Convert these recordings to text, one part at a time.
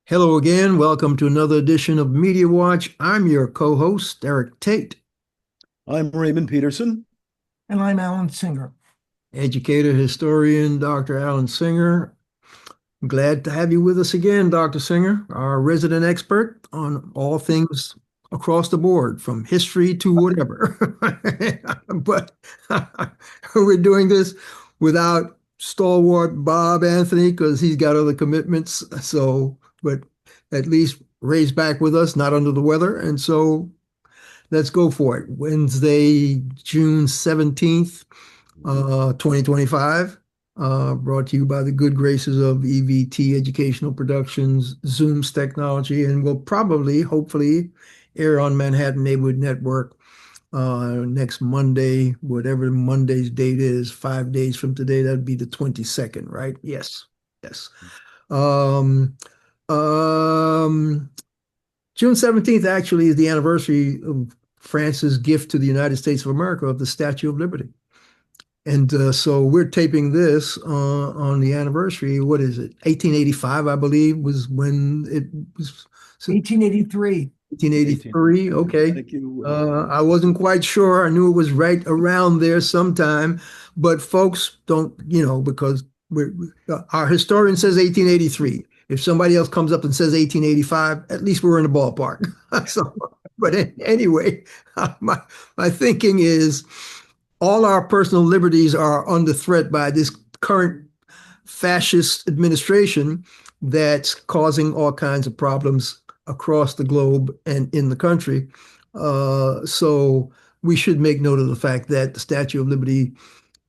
Hello again. Welcome to another edition of Media Watch. I'm your co-host, Eric Tait, I'm Raymond Peterson. And I'm Alan Singer. educator, historian, Dr. Alan Singer. I'm glad to have you with us again, Dr. Singer, our resident expert on all things across the board, from history to whatever. But we're doing this without stalwart Bob Anthony because he's got other commitments. But at least Ray's back with us, not under the weather. And so let's go for it. Wednesday, June 17th, 2025. Brought to you by the good graces of EVT Educational Productions, Zoom's technology, and will probably, hopefully, air on Manhattan Neighborhood Network next Monday, whatever Monday's date is, 5 days from today. That'd be the 22nd, right? Yes, yes. Um, um, June 17th actually is the anniversary of France's gift to the United States of America of the Statue of Liberty. And so we're taping this on the anniversary. What is it? 1885, I believe, was when it was. 1883. 1883. Okay. Thank you. I wasn't quite sure. I knew it was right around there sometime, but folks don't, because our historian says 1883. If somebody else comes up and says 1885, at least we're in the ballpark. But anyway, my thinking is all our personal liberties are under threat by this current fascist administration that's causing all kinds of problems across the globe and in the country. So we should make note of the fact that the Statue of Liberty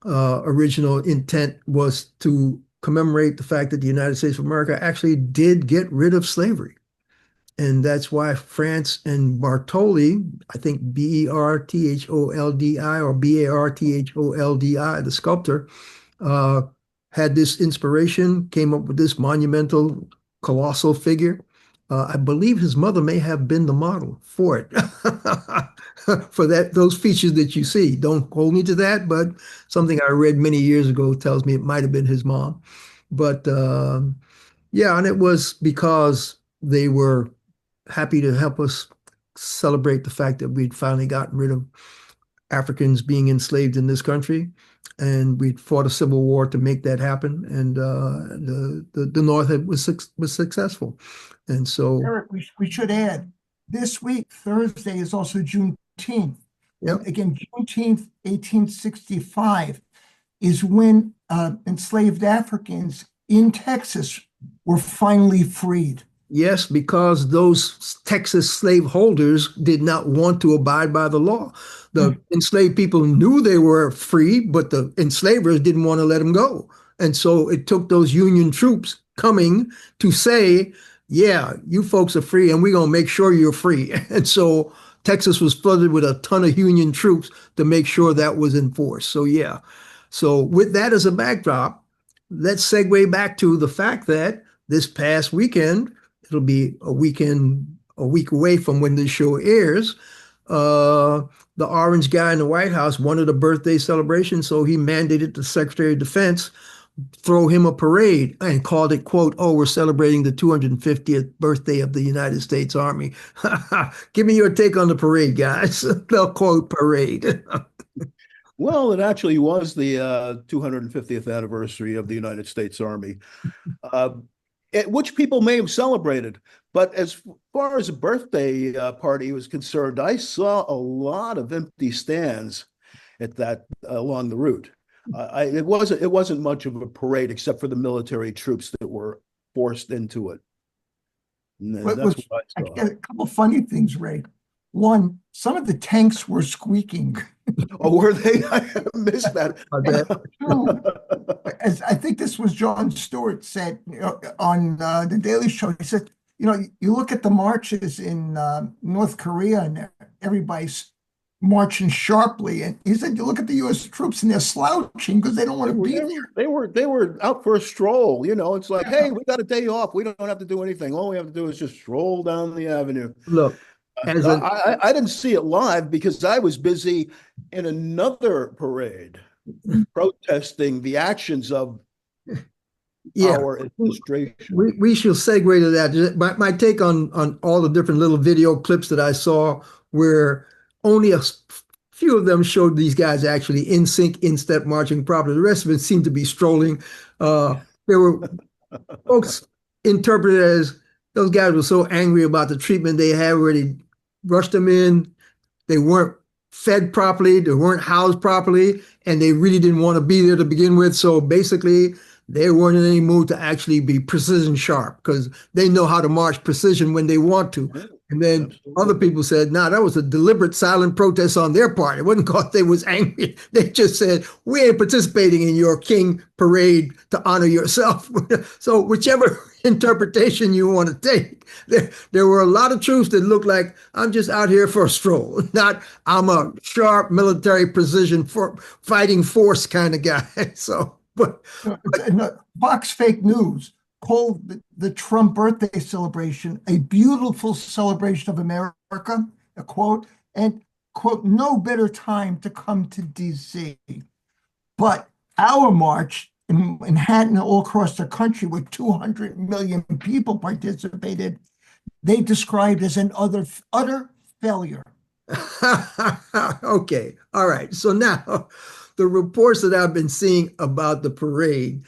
original intent was to commemorate the fact that the United States of America actually did get rid of slavery. And that's why France and Bartholdi, I think Bertholdi or Bartholdi, the sculptor, had this inspiration, came up with this monumental, colossal figure. I believe his mother may have been the model for it, for those features that you see. Don't hold me to that, but something I read many years ago tells me it might have been his mom. But yeah, and it was because they were happy to help us celebrate the fact that we'd finally gotten rid of Africans being enslaved in this country, and we'd fought a civil war to make that happen. And the North was successful, and so Eric, we should add this week, Thursday, is also Juneteenth. yep. And again, Juneteenth, 1865, is when enslaved Africans in Texas were finally freed. Yes, because those Texas slaveholders did not want to abide by the law. The enslaved people knew they were free, but the enslavers didn't want to let them go. And so it took those Union troops coming to say, yeah, you folks are free, and we're going to make sure you're free. And so Texas was flooded with a ton of Union troops to make sure that was enforced. So, yeah. So, with that as a backdrop, let's segue back to the fact that this past weekend, it'll be a week away from when this show airs. The orange guy in the White House wanted a birthday celebration, so he mandated the Secretary of Defense throw him a parade and called it, quote, "Oh, we're celebrating the 250th birthday of the United States Army." Give me your take on the parade, guys. They'll quote parade. Well, it actually was the 250th anniversary of the United States Army, which people may have celebrated. But as far as a birthday party was concerned, I saw a lot of empty stands at that along the route. It wasn't much of a parade except for the military troops that were forced into it. And that's what I saw. A couple of funny things, Ray. One, some of the tanks were squeaking. Oh, were they? I missed that. Two, as I think this was Jon Stewart said on the Daily Show, he said, you look at the marches in North Korea and everybody's marching sharply. And he said, you look at the U.S. troops and they're slouching because they don't want to be there. They were out for a stroll. It's like, hey, we got a day off. We don't have to do anything. All we have to do is just stroll down the avenue. Look, I didn't see it live because I was busy in another parade protesting the actions of Yeah, our administration. we shall segue to that. My take on all the different little video clips that I saw, where only a few of them showed these guys actually in sync, in step, marching properly. The rest of it seemed to be strolling. There were folks interpreted as those guys were so angry about the treatment they had where they rushed them in. They weren't fed properly, they weren't housed properly, and they really didn't want to be there to begin with. So basically, they weren't in any mood to actually be precision sharp because they know how to march precision when they want to. And then other people said, nah, that was a deliberate silent protest on their part. It wasn't because they was angry. They just said, we ain't participating in your king parade to honor yourself. So whichever interpretation you want to take, there were a lot of troops that looked like, I'm just out here for a stroll, not I'm a sharp military precision for fighting force kind of guy. So, but Fox Fake News called the Trump birthday celebration a beautiful celebration of America, a quote, and quote, no better time to come to DC. But our march in Manhattan, all across the country, with 200 million people participated, they described as an utter failure. Okay, all right. So now the reports that I've been seeing about the parade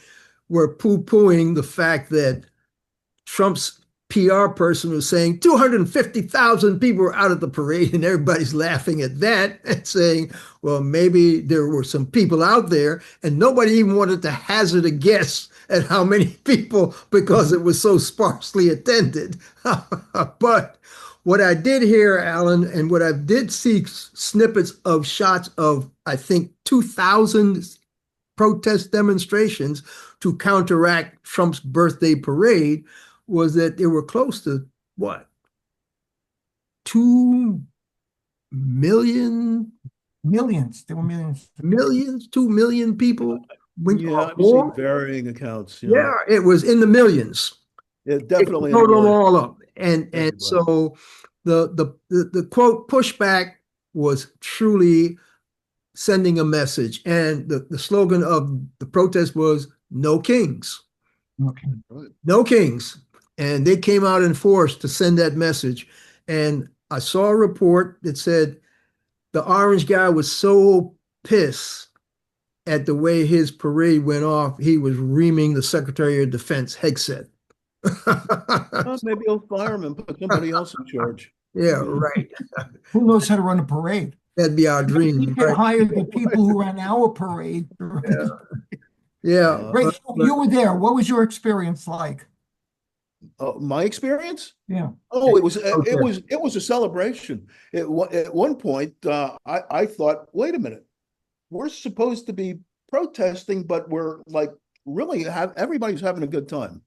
were poo-pooing the fact that Trump's PR person was saying 250,000 people were out at the parade, and everybody's laughing at that and saying, well, maybe there were some people out there, and nobody even wanted to hazard a guess at how many people because it was so sparsely attended. But what I did hear, Alan, and what I did see snippets of shots of, I think, 2,000 protest demonstrations to counteract Trump's birthday parade, was that there were close to what? 2 million? Millions. There were millions. Millions? 2 million people? Yeah, I've seen varying accounts. Yeah, it was in the millions. It definitely Total them all up. And so the quote pushback was truly sending a message. And the slogan of the protest was no kings. Okay. No kings. And they came out in force to send that message. And I saw a report that said the orange guy was so pissed at the way his parade went off, he was reaming the Secretary of Defense, Hegseth. Well, maybe he'll fire him and put somebody else in charge. Yeah, right. Who knows how to run a parade? That'd be our dream. You can hire the people who ran our parade. Yeah. Great. You were there. What was your experience like? My experience? Yeah. Oh, it was a celebration. At one point, I thought, wait a minute, we're supposed to be protesting, but we're like really everybody's having a good time.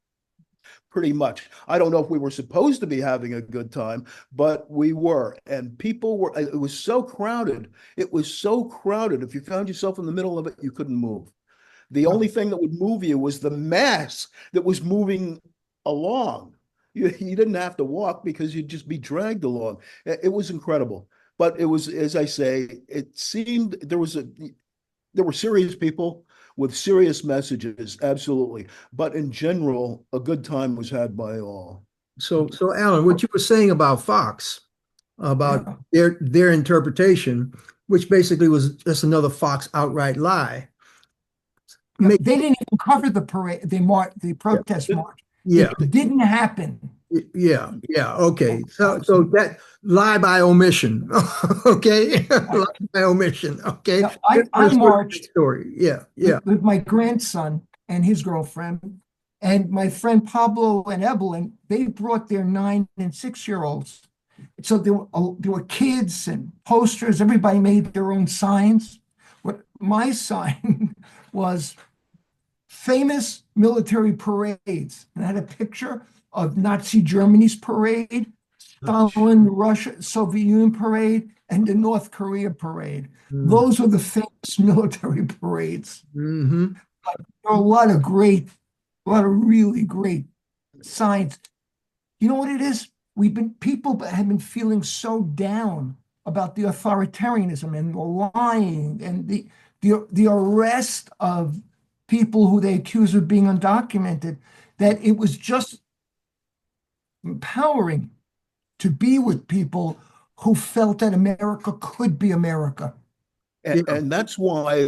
Pretty much. I don't know if we were supposed to be having a good time, but we were. And people were, it was so crowded. It was so crowded. If you found yourself in the middle of it, you couldn't move. The only thing that would move you was the mass that was moving along. You didn't have to walk because you'd just be dragged along. It was incredible. But it was, as I say, it seemed there were serious people with serious messages, absolutely. But in general, a good time was had by all. So Alan, what you were saying about Fox, about their interpretation, which basically was just another Fox outright lie. They didn't even cover the parade, the protest march. Yeah. It didn't happen. Yeah. Okay. So that lie by omission. Okay. Lie by omission. Okay. Now, I marched story. Yeah. with my grandson and his girlfriend, and my friend Pablo and Evelyn. They brought their 9 and 6-year-olds. So there were kids and posters. Everybody made their own signs. What my sign was famous military parades, and I had a picture of Nazi Germany's parade, Stalin, Russia, Soviet Union parade, and the North Korea parade. Those were the famous military parades. Mm-hmm. There are a lot of really great signs. You know what it is? People have been feeling so down about the authoritarianism and the lying and the arrest of people who they accuse of being undocumented, that it was just empowering to be with people who felt that America could be America. And that's why,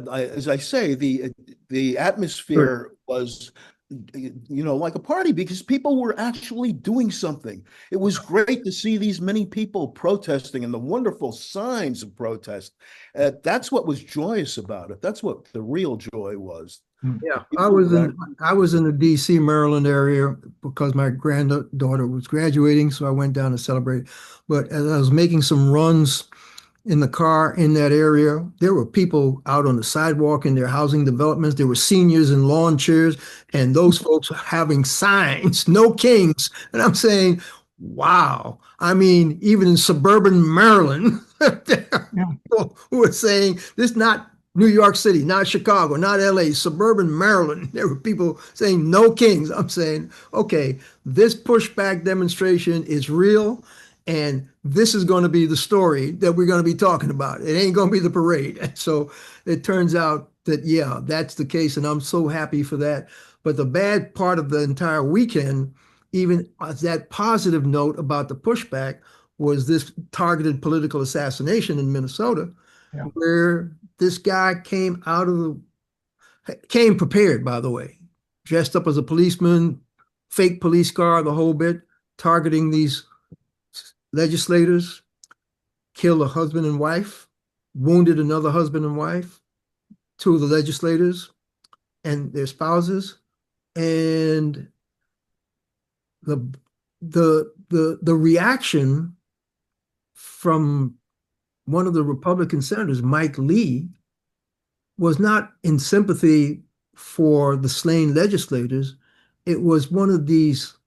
as I say, the atmosphere was, like a party because people were actually doing something. It was great to see these many people protesting and the wonderful signs of protest. That's what was joyous about it. That's what the real joy was. Yeah, I was in the DC, Maryland area because my granddaughter was graduating, so I went down to celebrate. But as I was making some runs in the car in that area, there were people out on the sidewalk in their housing developments. There were seniors in lawn chairs, and those folks having signs, "No Kings." And I'm saying, wow. I mean, even in suburban Maryland, there are people who are saying this not New York City, not Chicago, not LA, suburban Maryland. There were people saying "No Kings." I'm saying, okay, this pushback demonstration is real. And this is going to be the story that we're going to be talking about. It ain't going to be the parade. And so it turns out that, yeah, that's the case. And I'm so happy for that. But the bad part of the entire weekend, even that positive note about the pushback, was this targeted political assassination in Minnesota, where this guy came prepared, by the way, dressed up as a policeman, fake police car, the whole bit, targeting these legislators, killed a husband and wife, wounded another husband and wife, two of the legislators and their spouses, and the reaction from one of the Republican senators, Mike Lee, was not in sympathy for the slain legislators. It was one of these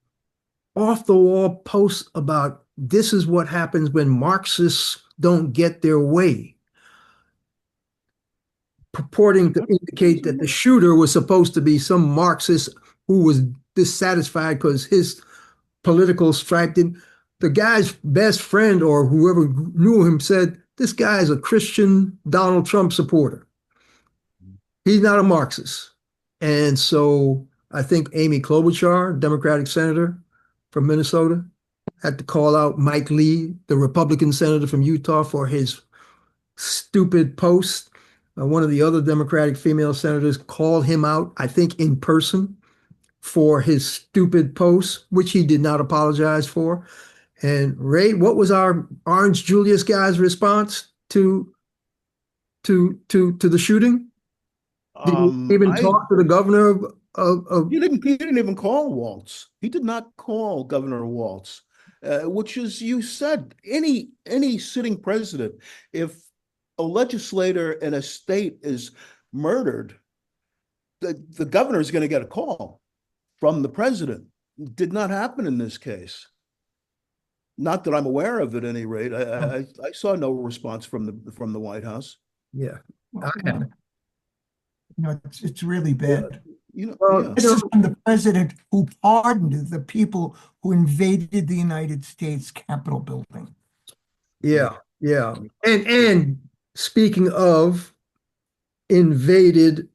off the wall posts about this is what happens when Marxists don't get their way, purporting to indicate that the shooter was supposed to be some Marxist who was dissatisfied because his political stripe didn't. The guy's best friend or whoever knew him said, this guy is a Christian Donald Trump supporter. He's not a Marxist. And so I think Amy Klobuchar, Democratic senator from Minnesota, had to call out Mike Lee, the Republican senator from Utah, for his stupid post. One of the other Democratic female senators called him out, I think in person, for his stupid post, which he did not apologize for. And Ray, what was our Orange Julius guy's response to the shooting? Did he even talk to the governor of He didn't even call Waltz. He did not call Governor Waltz, which is, you said, any sitting president, if a legislator in a state is murdered, the governor is going to get a call from the president. Did not happen in this case. Not that I'm aware of at any rate. I saw no response from the White House. Yeah. It's really bad. This is from the president who pardoned the people who invaded the United States Capitol building. Yeah. And speaking of invaded,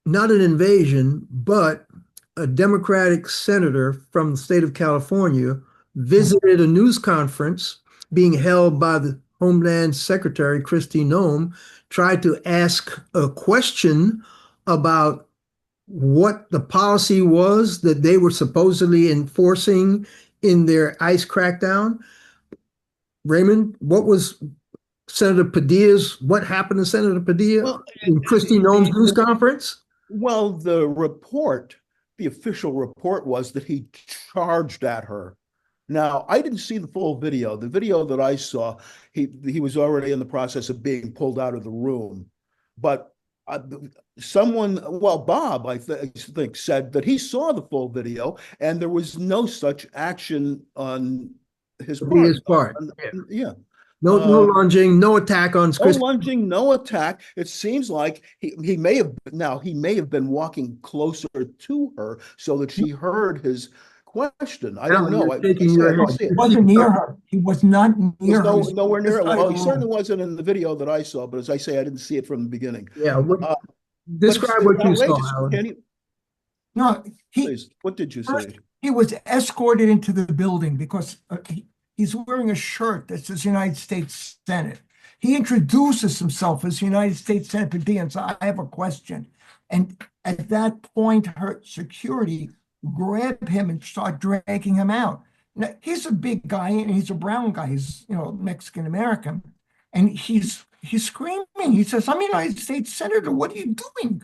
not an invasion, but a Democratic senator from the state of California visited a news conference being held by the Homeland Secretary, Christi Noem, tried to ask a question about what the policy was that they were supposedly enforcing in their ICE crackdown. Raymond, what was Senator Padilla's, what happened to Senator Padilla in Christi Noem's news conference? Well, the official report was that he charged at her. Now, I didn't see the full video. The video that I saw, he was already in the process of being pulled out of the room. But Bob, I think, said that he saw the full video and there was no such action on his part. Yeah. No lunging, no attack on Christi. No lunging, no attack. It seems like he may have been walking closer to her so that she heard his question. I don't know. You're shaking I your didn't head. see it. He wasn't near her. He was not near her. Was nowhere near it. Well, he certainly room. wasn't in the video that I saw, but as I say, I didn't see it from the beginning. Yeah. Uh, but it's Describe what you saw, outrageous. Alan. Can you, No, please, what did you first, say? he was escorted into the building because he's wearing a shirt that says United States Senate. He introduces himself as United States Senate Padilla and says, I have a question. And at that point, her security grabbed him and start dragging him out. Now, he's a big guy and he's a brown guy. He's, Mexican American. And he's screaming. He says, I'm a United States Senator. What are you doing?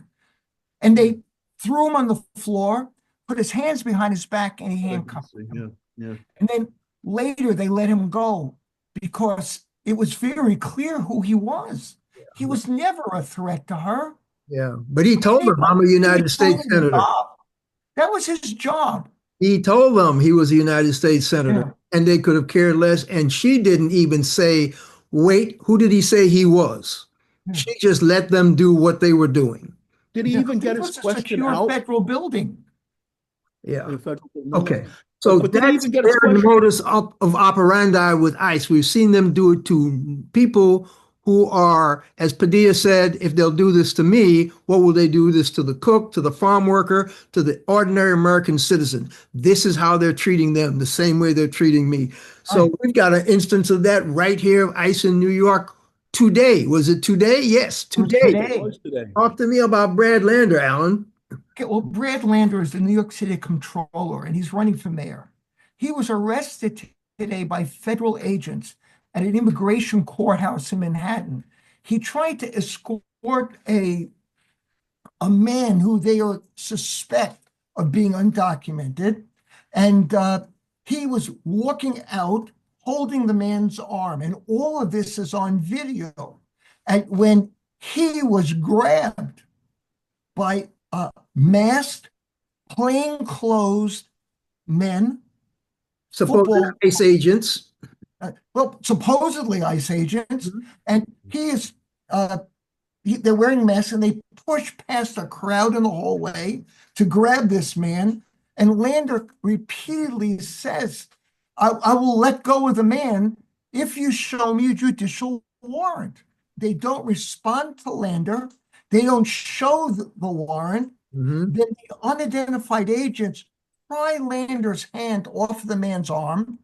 And they threw him on the floor, put his hands behind his back, and he handcuffed him. Yeah. And then later they let him go because it was very clear who he was. He was never a threat to her. Yeah. But he told them, I'm a United States Senator. That was his job. He told them he was a United States Senator, Yeah. and they could have cared less. And she didn't even say, wait, who did he say he was? Yeah. She just let them do what they were doing. Did he even get his question out? Federal building. Yeah. No. Okay. So But did he that's even get his their question? modus of operandi with ICE. We've seen them do it to people who are, as Padilla said, if they'll do this to me, what will they do this to the cook, to the farm worker, to the ordinary American citizen? This is how they're treating them, the same way they're treating me. So we've got an instance of that right here of ICE in New York today. Was it today? Yes, today. It was today. Talk to me about Brad Lander, Alan. Okay, well, Brad Lander is the New York City Comptroller, and he's running for mayor. He was arrested today by federal agents at an immigration courthouse in Manhattan. He tried to escort a man who they suspect of being undocumented, and he was walking out holding the man's arm, and all of this is on video. And when he was grabbed by masked, plainclothes men, Supposed ICE agents. Supposedly ICE agents, and they're wearing masks, and they push past a crowd in the hallway to grab this man. And Lander repeatedly says, I will let go of the man if you show me a judicial warrant. They don't respond to Lander. They don't show the warrant. Then the unidentified agents pry Lander's hand off the man's arm,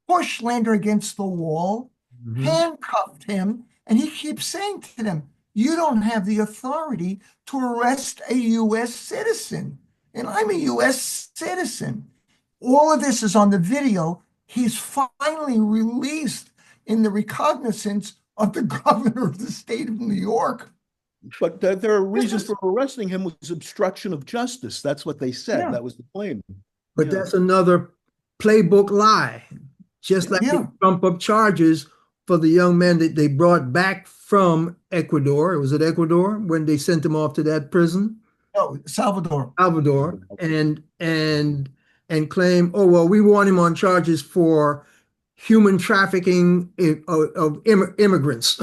push Lander against the wall, handcuffed him, and he keeps saying to them, you don't have the authority to arrest a U.S. citizen. And I'm a U.S. citizen. All of this is on the video. He's finally released in the recognizance of the governor of the state of New York. But their reason for arresting him was obstruction of justice. That's what they said. Yeah. That was the claim. But that's another playbook lie. Just like they trump up charges for the young man that they brought back from Ecuador. Was it Ecuador when they sent him off to that prison? No, Salvador. And claim, oh, well, we want him on charges for human trafficking of immigrants.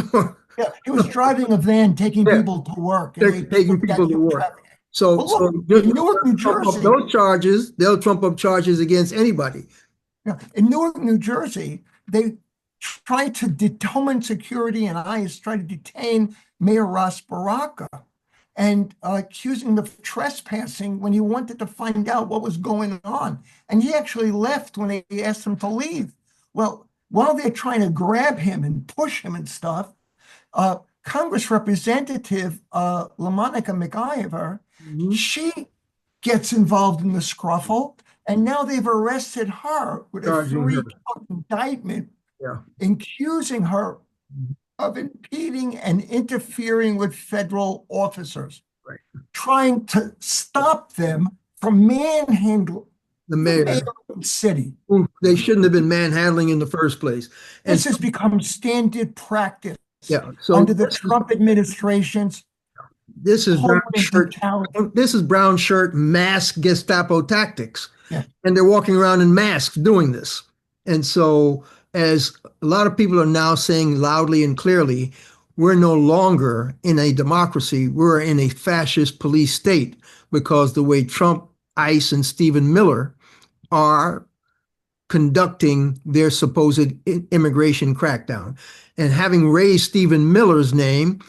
Yeah, he was driving a van, taking people to work. Taking people to work. So in Newark, New Jersey, those charges, they'll trump up charges against anybody. Yeah, in Newark, New Jersey, they tried to Homeland Security and ICE tried to detain Mayor Baraka and accusing him of trespassing when he wanted to find out what was going on. And he actually left when they asked him to leave. Well, while they're trying to grab him and push him and stuff, Congress Representative LaMonica McIver, she gets involved in the scruffle, and now they've arrested her with a three-count indictment, accusing her of impeding and interfering with federal officers, trying to stop them from manhandling the mayor of the city. They shouldn't have been manhandling in the first place. This has become standard practice so under the Trump administration's. This is brown shirt mask Gestapo tactics. And they're walking around in masks doing this. And so, as a lot of people are now saying loudly and clearly, we're no longer in a democracy, we're in a fascist police state, because the way Trump, ICE, and Stephen Miller are conducting their supposed immigration crackdown. And having raised Stephen Miller's name,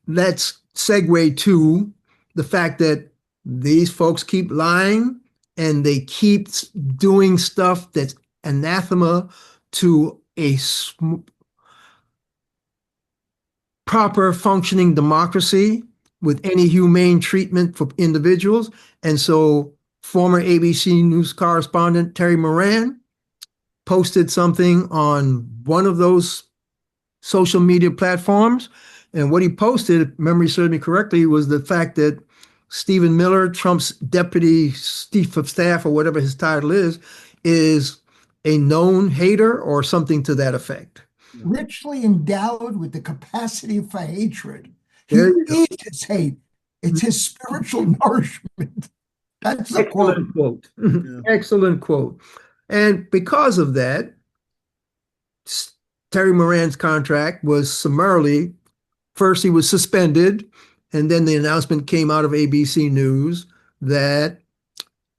let's segue to the fact that these folks keep lying and they keep doing stuff that's anathema to a proper functioning democracy with any humane treatment for individuals. And so former ABC News correspondent Terry Moran posted something on one of those social media platforms. And what he posted, if memory serves me correctly, was the fact that Stephen Miller, Trump's deputy chief of staff or whatever his title is a known hater or something to that effect. Richly endowed with the capacity for hatred. He There you go. eats his hate. It's his spiritual nourishment. That's the quote. Excellent quote. Yeah. Excellent quote. And because of that, Terry Moran's contract was summarily, first he was suspended, and then the announcement came out of ABC News that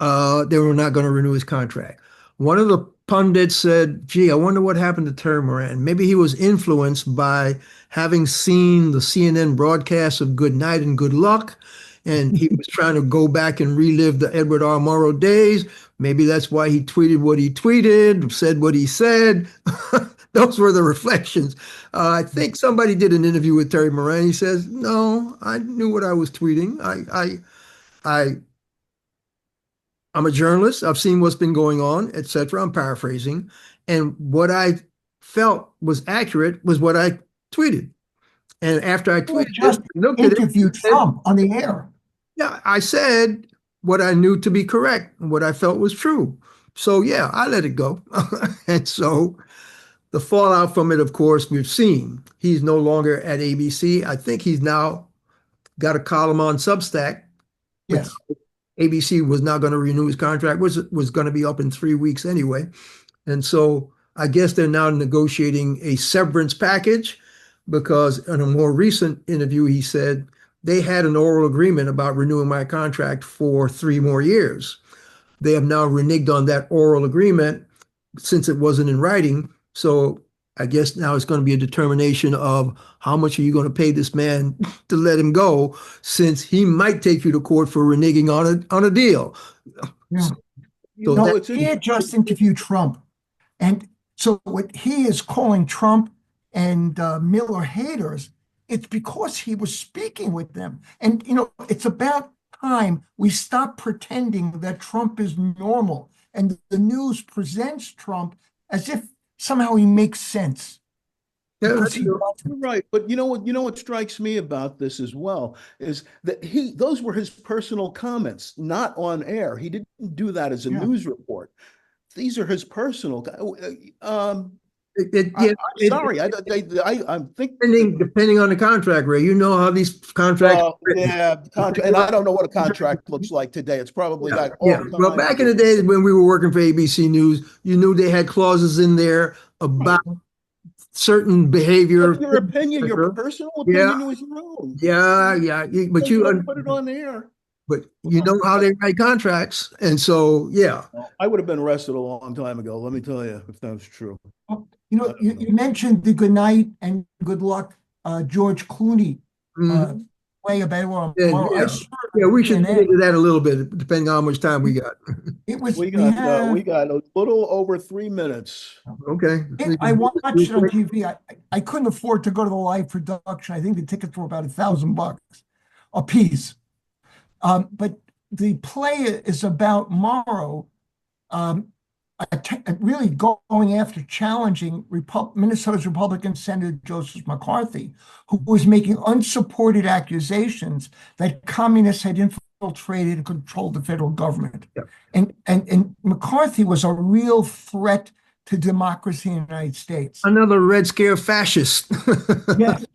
they were not going to renew his contract. One of the pundits said, gee, I wonder what happened to Terry Moran. Maybe he was influenced by having seen the CNN broadcast of Good Night and Good Luck, and he was trying to go back and relive the Edward R. Murrow days. Maybe that's why he tweeted what he tweeted, said what he said. Those were the reflections. I think somebody did an interview with Terry Moran. He says, no, I knew what I was tweeting. I'm a journalist. I've seen what's been going on, etc. I'm paraphrasing. And what I felt was accurate was what I tweeted. And after I tweeted, Just interviewed Trump on the air. Yeah, I said what I knew to be correct and what I felt was true. So yeah, I let it go. And so the fallout from it, of course, we've seen. He's no longer at ABC. I think he's now got a column on Substack. Yes. ABC was not going to renew his contract, was going to be up in 3 weeks anyway. And so I guess they're now negotiating a severance package because in a more recent interview, he said they had an oral agreement about renewing my contract for 3 more years. They have now reneged on that oral agreement since it wasn't in writing. So I guess now it's going to be a determination of how much are you going to pay this man to let him go, since he might take you to court for reneging on a deal. Yeah. So he had just interviewed Trump. And so what he is calling Trump and Miller haters, it's because he was speaking with them. And, it's about time we stop pretending that Trump is normal and the news presents Trump as if somehow he makes sense. Yeah, you're right. But you know what strikes me about this as well is that those were his personal comments, not on air. He didn't do that as a news report. These are his personal. Sorry, I'm thinking. Depending on the contract, Ray, you know how these contracts. Contract, and I don't know what a contract looks like today. It's probably got. Well, back in the days when we were working for ABC News, you knew they had clauses in there about certain behavior. But your opinion, your personal opinion was your own. Yeah. But you put it on air. But you know how they write contracts, and so I would have been arrested a long time ago. Let me tell you, if that's true. You mentioned the good night and good luck, George Clooney way about we should get into that a little bit, depending on how much time we got. We got a little over 3 minutes. Okay. I watched it on TV. I couldn't afford to go to the live production. I think the tickets were about $1,000 a piece. But the play is about Murrow really going after challenging Minnesota's Republican Senator Joseph McCarthy, who was making unsupported accusations that communists had infiltrated and controlled the federal government. Yeah. And McCarthy was a real threat to democracy in the United States. Another Red Scare fascist. Yes.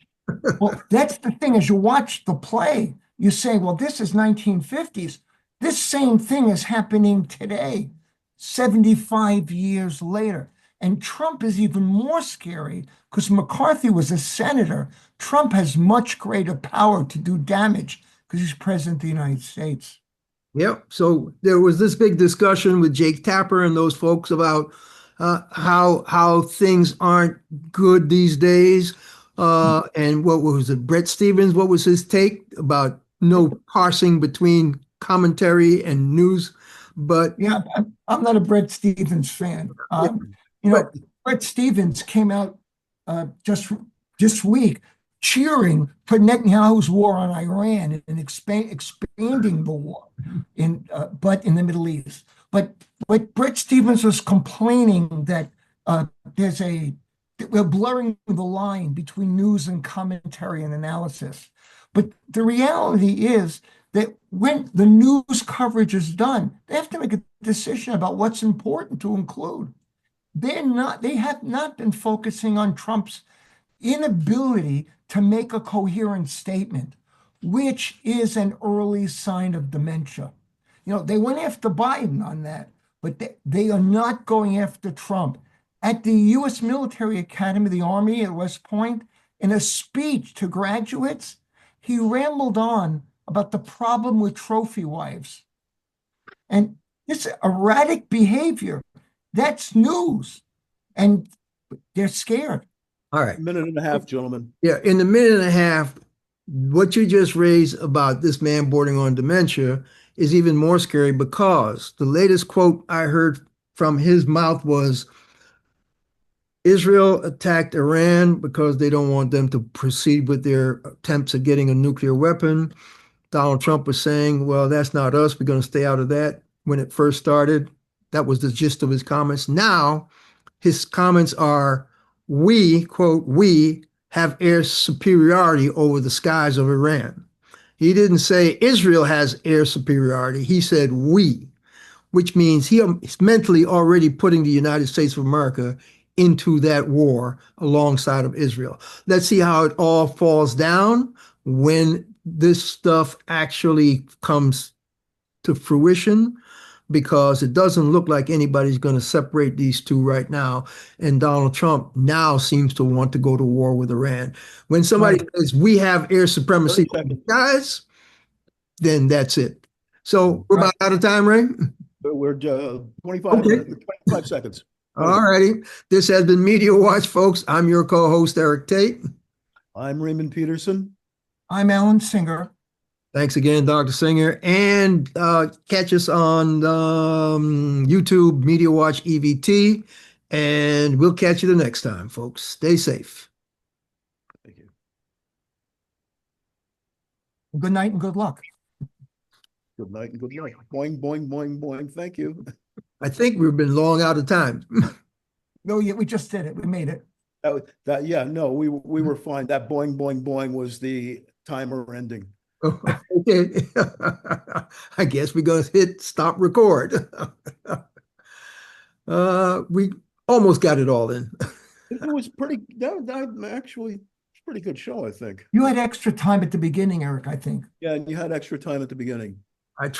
Well, that's the thing. As you watch the play, you say, well, this is 1950s. This same thing is happening today, 75 years later. And Trump is even more scary because McCarthy was a senator. Trump has much greater power to do damage because he's president of the United States. Yep. So there was this big discussion with Jake Tapper and those folks about how things aren't good these days. And what was it? Brett Stevens, what was his take about no parsing between commentary and news? But Yeah, I'm not a Brett Stevens fan. yeah, You but know, Brett Stevens came out just this week cheering for Netanyahu's war on Iran and expanding the war but in the Middle East. But Brett Stevens was complaining that there's that we're blurring the line between news and commentary and analysis. But the reality is that when the news coverage is done, they have to make a decision about what's important to include. They have not been focusing on Trump's inability to make a coherent statement, which is an early sign of dementia. They went after Biden on that, but they are not going after Trump. At the U.S. Military Academy, the Army at West Point, in a speech to graduates, he rambled on about the problem with trophy wives. And this erratic behavior, that's news. And they're scared. all right. Minute and a half, gentlemen. Yeah, in the minute and a half, what you just raised about this man bordering on dementia is even more scary because the latest quote I heard from his mouth was Israel attacked Iran because they don't want them to proceed with their attempts at getting a nuclear weapon. Donald Trump was saying, well, that's not us. We're going to stay out of that. When it first started, that was the gist of his comments. Now, his comments are, we, quote, we have air superiority over the skies of Iran. He didn't say Israel has air superiority. He said we, which means he is mentally already putting the United States of America into that war alongside of Israel. Let's see how it all falls down when this stuff actually comes to fruition, because it doesn't look like anybody's going to separate these two right now. And Donald Trump now seems to want to go to war with Iran. When somebody Right. says we have air supremacy 30 over the seconds. skies, then that's it. So we're about out of time, Ray? We're 25 Okay. minutes, 25 seconds. All righty. This has been Media Watch, folks. I'm your co-host, Eric Tait. I'm Raymond Peterson. I'm Alan Singer. Thanks again, Dr. Singer. And catch us on YouTube, Media Watch EVT. And we'll catch you the next time, folks. Stay safe. Thank you. Good night and good luck. Good night and good night. Boing, boing, boing, boing. Thank you. I think we've been long out of time. No, yeah, we just did it. We made it. Yeah, no, we were fine. That boing, boing, boing was the timer ending. Okay. I guess we're going to hit stop record. We almost got it all in. It was actually it's a pretty good show, I think. You had extra time at the beginning, Eric, I think. Yeah, and you had extra time at the beginning. I tried.